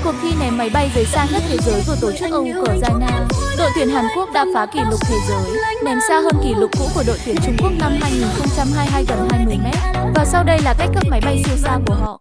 cuộc thi ném máy bay rời xa nhất thế giới vừa tổ chức ở Ukraine, đội tuyển Hàn Quốc đã phá kỷ lục thế giới, ném xa hơn kỷ lục cũ của đội tuyển Trung Quốc năm 2022 gần 20 mét. Và sau đây là cách cất máy bay siêu xa của họ.